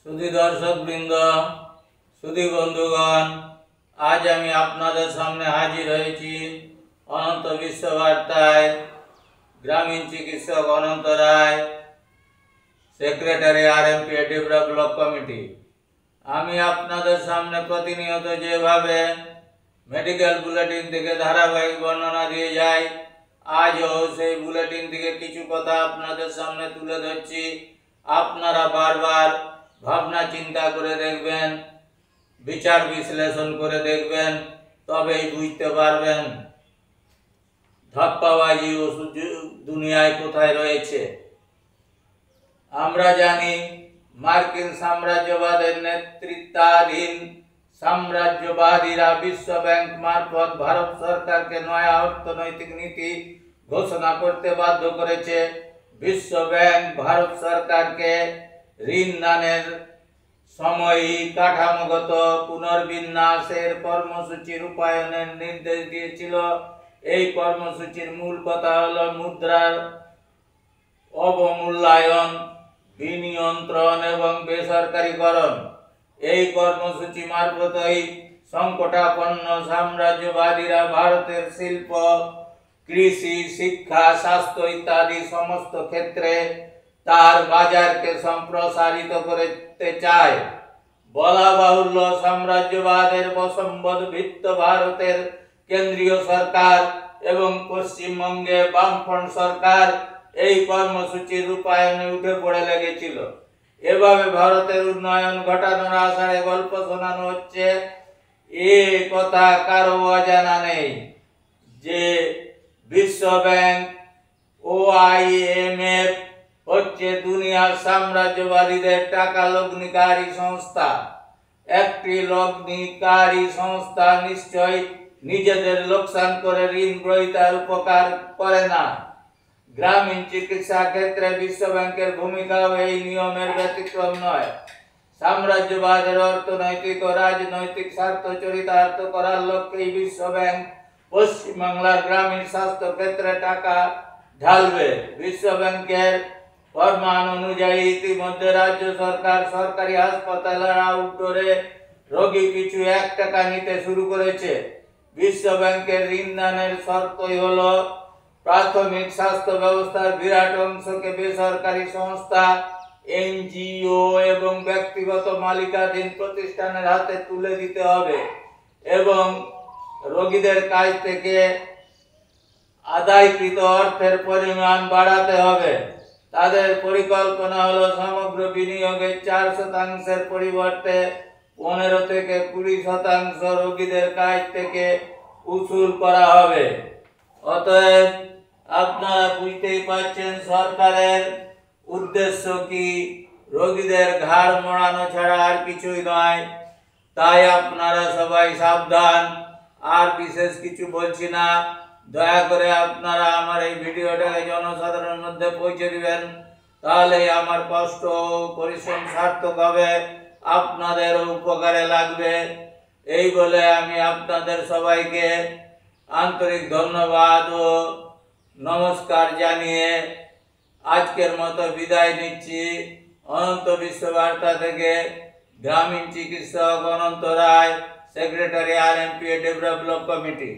সুধী দর্শকবৃন্দ, সুধী বন্ধুগণ, আজ আমি আপনাদের সামনে হাজির হয়েছি অনন্ত বিশ্ববার্তায়। গ্রামীণ চিকিৎসক অনন্ত রায়, সেক্রেটারি RMPA ব্লক কমিটি। আমি আপনাদের সামনে প্রতিনিয়ত যেভাবে মেডিকেল বুলেটিন থেকে ধারাবাহিক বর্ণনা দিয়ে যাই, আজও সেই বুলেটিন থেকে কিছু কথা আপনাদের সামনে তুলে ধরছি। আপনারা বারবার ভাবনা চিন্তা করে দেখবেন, বিচার বিশ্লেষণ করে দেখবেন, তবেই বুঝতে পারবেন ধাপ্পাবাজি ও দুনিয়ায় কোথায় রয়েছে। আমরা জানি মার্কিন সাম্রাজ্যবাদের নেতৃত্বাধীন সাম্রাজ্যবাদীরা বিশ্ব ব্যাংক মারফত ভারত সরকারকে নয়া অর্থনৈতিক নীতি ঘোষণা করতে বাধ্য করেছে। বিশ্ব ব্যাংক ভারত সরকারকে ঋণ দানের সময়ই কাঠামোগত পুনর্বিন্যাসের কর্মসূচি রূপায়ণের নির্দেশ দিয়েছিল। এই কর্মসূচির মূল কথা হলো মুদ্রার অবমূল্যায়ন, বিনিয়ন্ত্রণ এবং বেসরকারীকরণ। এই কর্মসূচি মারফতই সংকটাপন্ন সাম্রাজ্যবাদীরা ভারতের শিল্প, কৃষি, শিক্ষা, স্বাস্থ্য ইত্যাদি সমস্ত ক্ষেত্রে তার বাজারকে সম্প্রসারিত করতে চায়। বলা বাহুল্য, সাম্রাজ্যবাদের বশবর্তী ভারতের কেন্দ্রীয় সরকার এবং পশ্চিমবঙ্গে বামফ্রন্ট সরকার এই কর্মসূচির রূপায়ণে উঠে পড়ে লেগেছিল। এভাবে ভারতের উন্নয়ন ঘটানোর আশায় গল্প শোনানো হচ্ছে। এ কথা কারো অজানা নেই যে বিশ্ব ব্যাংক ও IMF হচ্ছে দুনিয়ার সাম্রাজ্যবাদীদের টাকা লগ্নিকারী সংস্থা। একটি লগ্নিকারী সংস্থা নিশ্চয় নিজেদের লোকসান করে ঋণ গ্রহীতার উপকার করে না। গ্রামীণ চিকিৎসা ক্ষেত্রে বিশ্ব ব্যাংকের ভূমিকাও এই নিয়মের ব্যতিক্রম নয়। সাম্রাজ্যবাদের অর্থনৈতিক ও রাজনৈতিক স্বার্থ চরিতার্থ করার লক্ষ্যে বিশ্ব ব্যাংক পশ্চিমবাংলার গ্রামীণ স্বাস্থ্য ক্ষেত্রে টাকা ঢালবে। বিশ্ব ব্যাংকের ফরমান অনুযায়ী ইতিমধ্যে রাজ্য সরকার সরকারি হাসপাতালের আউটডোরে রোগী পিছু 1 টাকা নিতে শুরু করেছে। বিশ্ব ব্যাংকের ঋণ দানের শর্তই হলো প্রাথমিক স্বাস্থ্য ব্যবস্থার বিরাট অংশকে বেসরকারি সংস্থা, NGO এবং ব্যক্তিগত মালিকাধীন প্রতিষ্ঠানের হাতে তুলে দিতে হবে এবং রোগীদের কাছ থেকে আদায়কৃত অর্থের পরিমাণ বাড়াতে হবে। তাদের পরিকল্পনা হলো সমগ্র বিনিয়োগের 4% পরিবর্তে 15 থেকে 20% রোগীদের কাছ থেকে উসুল করা হবে। অতএব আপনারা বুঝতেই পারছেন সরকারের উদ্দেশ্য কি। রোগীদের ঘাড় মোড়ানো ছাড়া আর কিছুই নয়। তাই আপনারা সবাই সাবধান। আর বিশেষ কিছু বলছি না। দয়া করে আপনারা আমার এই ভিডিওটাকে জনসাধারণের মধ্যে পৌঁছে দিবেন, তাহলেই আমার কষ্ট ও পরিশ্রম সার্থক হবে, আপনাদের উপকারে লাগবে। এই বলে আমি আপনাদের সবাইকে আন্তরিক ধন্যবাদ ও নমস্কার জানিয়ে আজকের মতো বিদায় নিচ্ছি। অনন্ত বিশ্ববার্তা থেকে গ্রামীণ চিকিৎসক অনন্ত রায়, সেক্রেটারি RMPA ব্লক কমিটি।